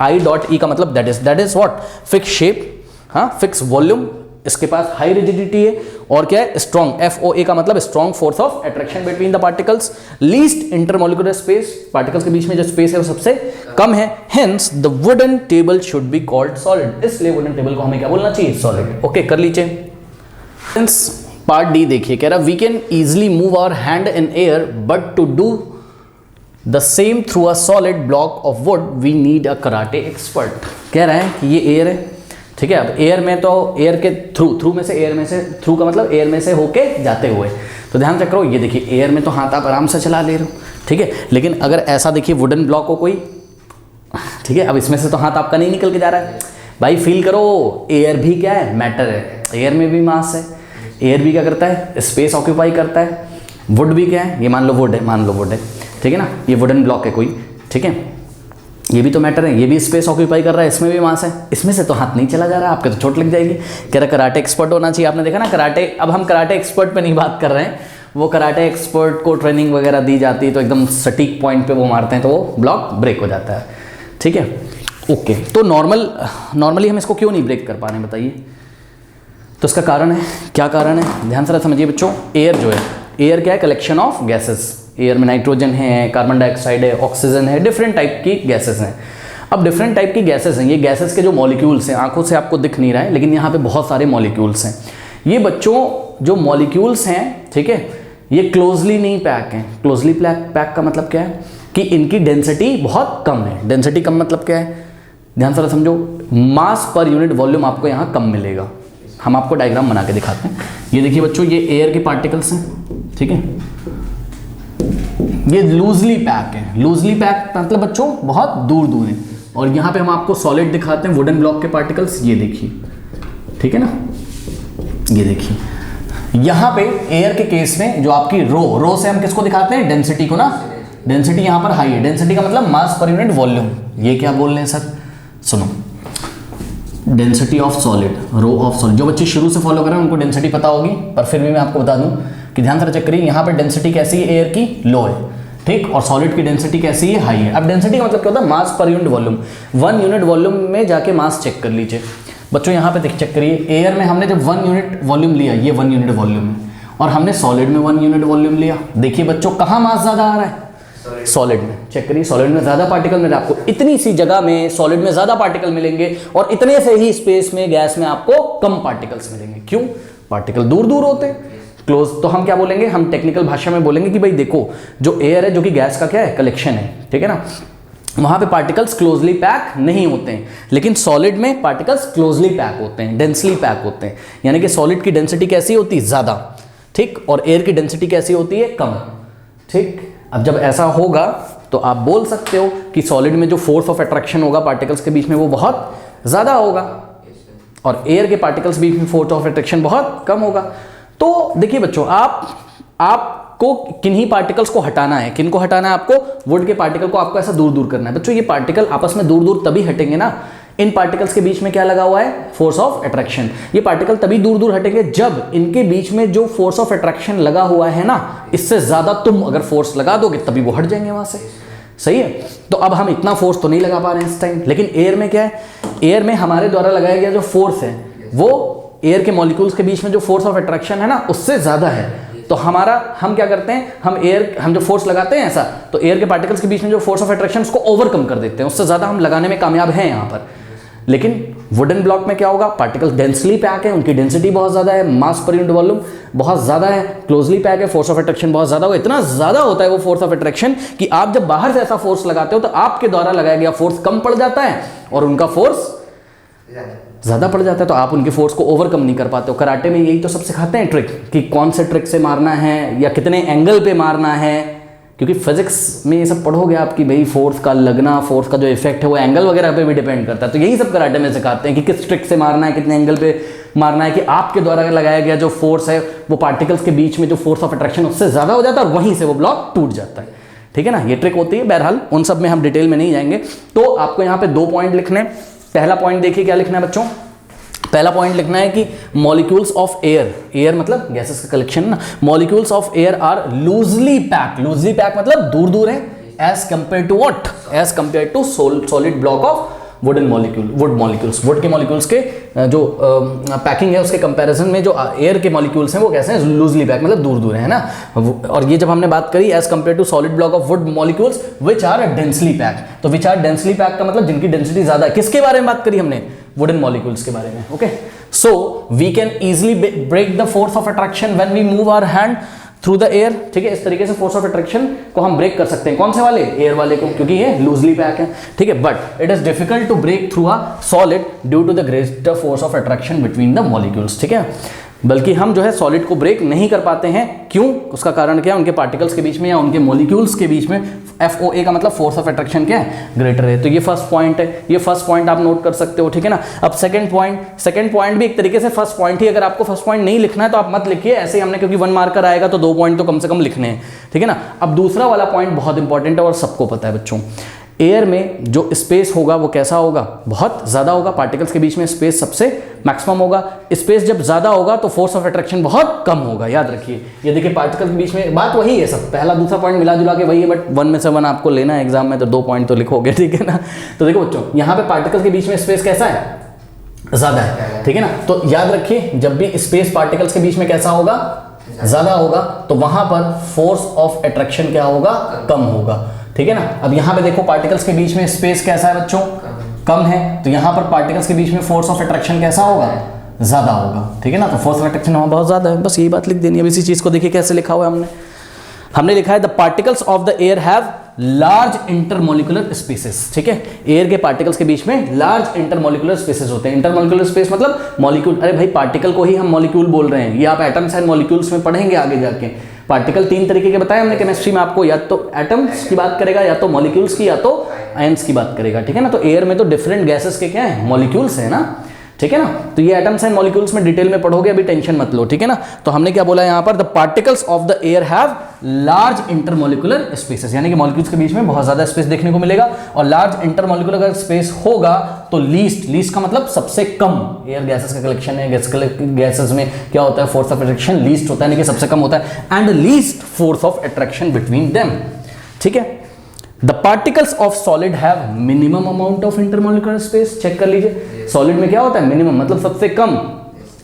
I.E का मतलब that is what? Fix shape, हाँ, फिक्स वॉल्यूम, इसके पास हाई रिजिडिटी है, और क्या है? स्ट्रॉन्ग, FOA का मतलब strong force of attraction between the particles, least intermolecular space, particles के बीच में जो स्पेस है वो सबसे कम है। Hence the wooden table should be called solid. इसलिए वुडन टेबल को हमें क्या बोलना चाहिए? सॉलिड। ओके, कर लीजिए। पार्ट डी देखिए, कह रहा we can easily move our hand in air, but to do the same through a solid block of wood we need a karate expert. कह रहा है कि ये एयर है, ठीक है। अब एयर में तो एयर के थ्रू में से, एयर में से, थ्रू का मतलब एयर में से होके जाते हुए। तो ध्यान से करो, ये देखिए एयर में तो हाथ आप आराम से चला ले रहे हो, ठीक है। लेकिन अगर ऐसा देखिए वुडन ब्लॉक हो कोई, ठीक है, अब इसमें से तो हाथ आपका नहीं निकल के जा रहा है। भाई फील करो, एयर भी क्या है? मैटर है। एयर में भी मास है। एयर भी क्या करता है? स्पेस ऑक्यूपाई करता है। वुड भी क्या है? ये मान लो वुड है, ठीक है ना। ये वुडन ब्लॉक है कोई, ठीक है, ये भी तो मैटर है, ये भी स्पेस ऑक्यूपाई कर रहा है, इसमें भी मास है, इसमें से तो हाथ नहीं चला जा रहा है, आपके तो चोट लग जाएगी। कह रहा कराटे एक्सपर्ट होना चाहिए। आपने देखा ना कराटे, अब हम कराटे एक्सपर्ट पे नहीं बात कर रहे हैं, वो कराटे एक्सपर्ट को ट्रेनिंग वगैरह दी जाती है तो एकदम सटीक पॉइंट पे वो मारते हैं तो वो ब्लॉक ब्रेक हो जाता है, ठीक है। ओके, तो नॉर्मली हम इसको क्यों नहीं ब्रेक कर पा रहे हैं बताइए? तो इसका कारण है, क्या कारण है? ध्यान से समझिए बच्चों। एयर जो है, एयर क्या है? Collection of gases. एयर में नाइट्रोजन है, कार्बन डाइऑक्साइड है, ऑक्सीजन है, डिफरेंट टाइप की गैसेस हैं। अब डिफरेंट टाइप की गैसेस हैं, ये गैसेस के जो मॉलिक्यूल्स हैं, आंखों से आपको दिख नहीं रहा है लेकिन यहाँ पे बहुत सारे मॉलिक्यूल्स हैं। ये बच्चों जो मॉलिक्यूल्स हैं, ठीक है, ये क्लोजली नहीं पैक हैं। क्लोजली पैक का मतलब क्या है? कि इनकी डेंसिटी बहुत कम है। डेंसिटी कम मतलब क्या है? ध्यान से समझो, मास पर यूनिट वॉल्यूम आपको यहाँ कम मिलेगा। हम आपको डायग्राम बना के दिखाते हैं। ये देखिए बच्चों, ये एयर के पार्टिकल्स हैं, ठीक है, ये लूजली पैक है। लूजली पैक मतलब बच्चों बहुत दूर दूर है, और यहाँ पे हम आपको सॉलिड दिखाते हैं, वुडन ब्लॉक के पार्टिकल्स, ये देखिए, ठीक है ना, ये देखिए यहाँ पे एयर के केस में जो आपकी रो से हम किसको दिखाते हैं, डेंसिटी को ना, डेंसिटी यहाँ पर हाई है, डेंसिटी का मतलब मास पर यूनिट वॉल्यूम। ये क्या बोल रहे हैं सर, सुनो, density of solid, rho of solid, जो बच्चे शुरू से फॉलो कर रहे हैं उनको डेंसिटी पता होगी, पर फिर भी मैं आपको बता दूं कि ध्यान से चेक करिए, यहाँ पे डेंसिटी कैसी है, एयर की लो है, ठीक, और सॉलिड की डेंसिटी कैसी है, हाई है। अब डेंसिटी का मतलब क्या होता है, मास per unit volume. 1 unit volume में जाके मास चेक कर लीजिए बच्चों, यहाँ पे चेक करिए, एयर में हमने जब 1 यूनिट वॉल्यूम लिया, ये 1 यूनिट वॉल्यूम है, और हमने सॉलिड में 1 यूनिट वॉल्यूम लिया, देखिए बच्चों कहाँ मास ज्यादा आ रहा है, सॉलिड में। चेक करिए, सॉलिड में ज्यादा पार्टिकल मिले आपको, इतनी सी जगह में सॉलिड में ज्यादा पार्टिकल मिलेंगे, और इतने से ही स्पेस में गैस में आपको कम पार्टिकल्स मिलेंगे। क्यों, पार्टिकल दूर दूर होते हैं, क्लोज। तो हम क्या बोलेंगे, हम टेक्निकल भाषा में बोलेंगे कि भाई देखो, जो एयर है, जो कि गैस का क्या है, कलेक्शन है, ठीक है ना, वहां पे पार्टिकल्स क्लोजली पैक नहीं होते हैं, लेकिन सॉलिड में पार्टिकल्स क्लोजली पैक होते हैं, डेंसली पैक होते हैं। यानी कि सॉलिड की डेंसिटी कैसी होती है, ज्यादा, ठीक, और एयर की डेंसिटी कैसी होती है, कम, ठीक। अब जब ऐसा होगा तो आप बोल सकते हो कि सॉलिड में जो फोर्स ऑफ अट्रैक्शन होगा पार्टिकल्स के बीच में वो बहुत ज्यादा होगा, और एयर के पार्टिकल्स बीच में फोर्स ऑफ अट्रैक्शन बहुत कम होगा। तो देखिए बच्चों, आपको किन्हीं पार्टिकल्स को हटाना है, किनको हटाना है आपको, वुड के पार्टिकल को आपको ऐसा दूर दूर करना है। बच्चों ये पार्टिकल आपस में दूर दूर तभी हटेंगे ना, इन पार्टिकल्स के बीच में क्या लगा हुआ है, फोर्स ऑफ अट्रैक्शन। ये पार्टिकल तभी दूर दूर हटेंगे जब इनके बीच में जो फोर्स ऑफ अट्रैक्शन लगा हुआ है ना, इससे ज्यादा तुम अगर फोर्स लगा दोगे तभी वो हट जाएंगे वहां से, सही है। तो अब हम इतना फोर्स तो नहीं लगा पा रहे हैं इस टाइम, लेकिन एयर में क्या है, एयर में हमारे द्वारा लगाया गया जो फोर्स है वो एयर के मॉलिक्यूल्स के बीच में जो फोर्स ऑफ अट्रैक्शन है ना, उससे ज्यादा है। तो हम क्या करते हैं, हम जो फोर्स लगाते हैं ऐसा, तो एयर के पार्टिकल्स के बीच में जो फोर्स ऑफ अट्रैक्शन उसको ओवरकम कर देते हैं, उससे ज्यादा हम लगाने में कामयाब हैं यहाँ पर। लेकिन वुडन ब्लॉक में क्या होगा, पार्टिकल्स डेंसली पैक है, उनकी डेंसिटी बहुत ज्यादा है, मास पर यूनिट वॉल्यूम बहुत ज्यादा है, क्लोजली पैक है, फोर्स ऑफ अट्रैक्शन बहुत ज्यादा होगा, इतना ज्यादा होता है वो फोर्स ऑफ अट्रैक्शन कि आप जब बाहर से ऐसा फोर्स लगाते हो तो आपके द्वारा लगाया गया फोर्स कम पड़ जाता है और उनका फोर्स ज्यादा पड़ जाता है, तो आप उनके फोर्स को ओवरकम नहीं कर पाते हो। कराटे में यही तो सब सिखाते हैं ट्रिक, कि कौन से ट्रिक से मारना है या कितने एंगल पे मारना है, क्योंकि फिजिक्स में ये सब पढ़ोगे आपकी भाई, फोर्स का लगना, फोर्स का जो इफेक्ट है वो एंगल वगैरह पे भी डिपेंड करता है। तो यही सब कराटे में सिखाते हैं कि किस ट्रिक से मारना है, कितने एंगल पे मारना है, कि आपके द्वारा लगाया गया जो फोर्स है वो पार्टिकल्स के बीच में जो फोर्स ऑफ अट्रैक्शन उससे ज्यादा हो जाता है और वहीं से वो ब्लॉक टूट जाता है, ठीक है ना। ये ट्रिक होती है, बहरहाल उन सब में हम डिटेल में नहीं जाएंगे। तो आपको यहाँ पे 2 पॉइंट लिखने। पहला पॉइंट देखिए क्या लिखना है बच्चों, पहला पॉइंट लिखना है कि मॉलिक्यूल्स ऑफ एयर, एयर मतलब गैसेस का कलेक्शन ना, molecules of air are loosely packed, loosely pack मतलब दूर दूर है, as compare to what, as compare to solid block of wooden molecule, wood molecules, wood के मॉलिक्यूल्स के जो पैकिंग है उसके कंपैरिजन में जो एयर के मॉलिक्यूल्स हैं वो कैसे हैं, लूजली पैक मतलब दूर दूर है ना। और ये जब हमने बात करी as compare to solid block of wood molecules which are densely pack, तो विच आर डेंसली पैक का मतलब जिनकी डेंसिटी ज्यादा है। किसके बारे में बात करी हमने, वुडन मॉलिक्यूल्स के बारे में, okay. So we can easily break the force of attraction when we move our hand through the air, ठीक है। इस तरीके से फोर्स ऑफ अट्रैक्शन को हम ब्रेक कर सकते हैं, कौन से वाले, एयर वाले को, क्योंकि ये लूजली पैक है, ठीक है। But it is difficult to break through a solid due to the greater force of attraction between the molecules, ठीक है। बल्कि हम जो है सॉलिड को ब्रेक नहीं कर पाते हैं, क्यों, उसका कारण क्या है, उनके पार्टिकल्स के बीच में या उनके मॉलिक्यूल्स के बीच में FOA का मतलब फोर्स ऑफ अट्रैक्शन क्या है, ग्रेटर है। तो ये फर्स्ट पॉइंट है, ये फर्स्ट पॉइंट आप नोट कर सकते हो, ठीक है ना। अब सेकंड पॉइंट भी एक तरीके से फर्स्ट पॉइंट ही, अगर आपको फर्स्ट पॉइंट नहीं लिखना है तो आप मत लिखिए ऐसे ही, हमने क्योंकि 1 मार्कर आएगा तो 2 पॉइंट तो कम से कम लिखने हैं, ठीक है ना। अब दूसरा वाला पॉइंट बहुत इंपॉर्टेंट है और सबको पता है बच्चों, एयर में जो स्पेस होगा वो कैसा होगा, बहुत ज्यादा होगा, पार्टिकल्स के बीच में स्पेस सबसे मैक्सिमम होगा। स्पेस जब ज्यादा होगा तो फोर्स ऑफ अट्रैक्शन बहुत कम होगा, याद रखिए। ये देखिए पार्टिकल्स के बीच में बात वही है, सब पहला दूसरा पॉइंट मिला जुला के वही है, बट 1 में से 1 आपको लेना है एग्जाम में, तो 2 पॉइंट तो लिखोगे, ठीक है ना। तो देखो बच्चों, यहाँ पे पार्टिकल्स के बीच में स्पेस कैसा है, ज्यादा है, ठीक है ना। तो याद रखिए, जब भी स्पेस पार्टिकल्स के बीच में कैसा होगा, ज्यादा होगा, तो वहां पर फोर्स ऑफ अट्रैक्शन क्या होगा, कम होगा, ठीक है ना। अब यहाँ पे देखो पार्टिकल्स के बीच में स्पेस कैसा है बच्चों, कम है, तो यहाँ पर पार्टिकल्स के बीच में फोर्स ऑफ अट्रैक्शन कैसा होगा, ज्यादा होगा, ठीक है ना। तो फोर्स ऑफ अट्रैक्शन वहां बहुत ज्यादा है, बस यही बात लिख देनी है। अब इसी चीज को देखिए कैसे लिखा हुआ है, हमने लिखा है the particles of the air have large intermolecular spaces, ठीक है। एयर के पार्टिकल्स के बीच में लार्ज इंटरमोलिकुलर स्पेसेस होते हैं। इंटरमोलिकुलर स्पेस मतलब मॉलिक्यूल, अरे भाई पार्टिकल को ही हम मॉलिक्यूल बोल रहे हैं, ये आप एटम्स एंड मॉलिक्यूल्स में पढ़ेंगे आगे जाके। पार्टिकल 3 तरीके के बताए हमने केमिस्ट्री में आपको, या तो एटम्स की बात करेगा, या तो मॉलिक्यूल्स की, या तो आयंस की बात करेगा, ठीक है ना। तो एयर में तो डिफरेंट गैसेस के क्या है, मॉलिक्यूल्स है ना, ठीक है ना। तो ये एटम्स एंड मॉलिक्यूल्स में डिटेल में पढ़ोगे, अभी टेंशन मत लो, ठीक है ना। तो हमने क्या बोला यहां पर, the particles of the air have large intermolecular spaces, यानी कि मॉलिक्यूल्स के बीच में बहुत ज्यादा स्पेस देखने को मिलेगा। और लार्ज इंटरमॉलिक्यूलर अगर स्पेस होगा तो लीस्ट का मतलब सबसे कम, एयर गैसेस का कलेक्शन है, गैसेस में क्या होता है, फोर्स ऑफ अट्रैक्शन लीस्ट होता है, यानी कि सबसे कम होता है, and least force of attraction between them, ठीक है। The particles of solid have minimum amount of intermolecular space, check कर लीजिए, सॉलिड में क्या होता है, मिनिमम मतलब सबसे कम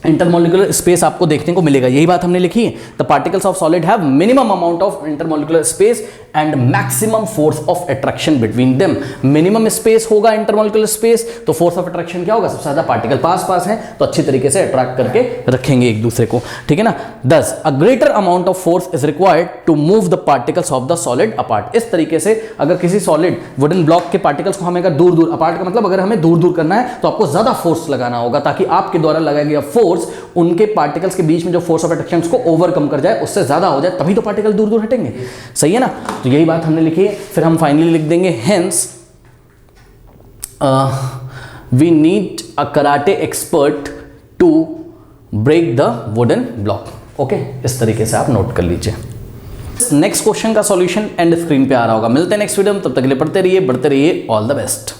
इंटरमॉलिक्यूलर स्पेस आपको देखने को मिलेगा, यही बात हमने लिखी है। The particles of solid have minimum amount of intermolecular space and maximum force of attraction between them. Minimum space होगा इंटरमॉलिक्यूलर स्पेस, तो फोर्स ऑफ अट्रैक्शन क्या होगा, सबसे ज्यादा पार्टिकल पास है तो अच्छी तरीके से अट्रैक्ट करके रखेंगे एक दूसरे को, ठीक है ना। Thus, a greater amount of force is required to move the particles of the solid apart. इस तरीके से अगर किसी सॉलिड वुडन ब्लॉक के पार्टिकल्स को हमें अगर दूर अपार्ट का मतलब अगर हमें दूर करना है तो आपको ज्यादा फोर्स लगाना होगा, ताकि आपके द्वारा लगाया गया फोर्स उनके पार्टिकल्स के बीच में जो फोर्स ऑफ अट्रैक्शन को ओवरकम कर जाए, उससे ज्यादा हो जाए, तभी तो पार्टिकल दूर हटेंगे, सही है ना। तो यही बात हमने लिखी है। फिर हम फाइनली लिख देंगे hence we need a karate expert to break the wooden block. Okay, इस तरीके से आप नोट कर लीजिए। नेक्स्ट क्वेश्चन का सॉल्यूशन एंड स्क्रीन पे आ रहा होगा। मिलते हैं नेक्स्ट वीडियो में, तब तक के लिए पढ़ते रहिए, बढ़ते रहिए। All the best.